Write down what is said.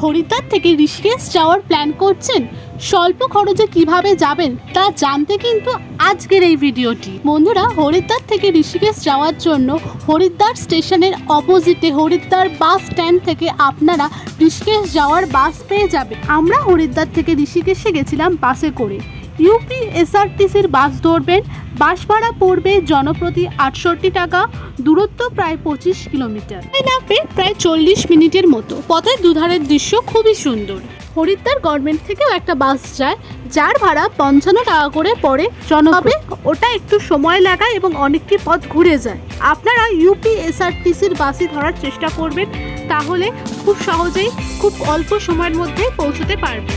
হরিদ্বার থেকে ঋষিকেশ যাওয়ার প্ল্যান করছেন? স্বল্প খরচে কিভাবে যাবেন তা জানতে কিন্তু আজকের এই ভিডিওটি। বন্ধুরা, হরিদ্বার থেকে ঋষিকেশ যাওয়ার জন্য হরিদ্বার স্টেশনের অপোজিটে হরিদ্বার বাস স্ট্যান্ড থেকে আপনারা ঋষিকেশ যাওয়ার বাস পেয়ে যাবেন। আমরা হরিদ্বার থেকে ঋষিকেশে গেছিলাম বাসে করে। ইউপি এসআরটিসির বাস ধরবেন। বাস ভাড়া পড়বে জনপ্রতি 68 টাকা। দূরত্ব প্রায় 25 কিলোমিটার। লাগবে প্রায় 40 মিনিটের মতো। পথের দুধারের দৃশ্য খুবই সুন্দর। হরিদ্বার গভর্নমেন্ট থেকেও একটা বাস যায়, যার ভাড়া 55 টাকা করে পড়ে জনপ্রতি। ওটা একটু সময় লাগায় এবং অনেকটি পথ ঘুরে যায়। আপনারা ইউপি এসআরটিসির বাসই ধরার চেষ্টা করবেন, তাহলে খুব সহজেই খুব অল্প সময়ের মধ্যেই পৌঁছতে পারবেন।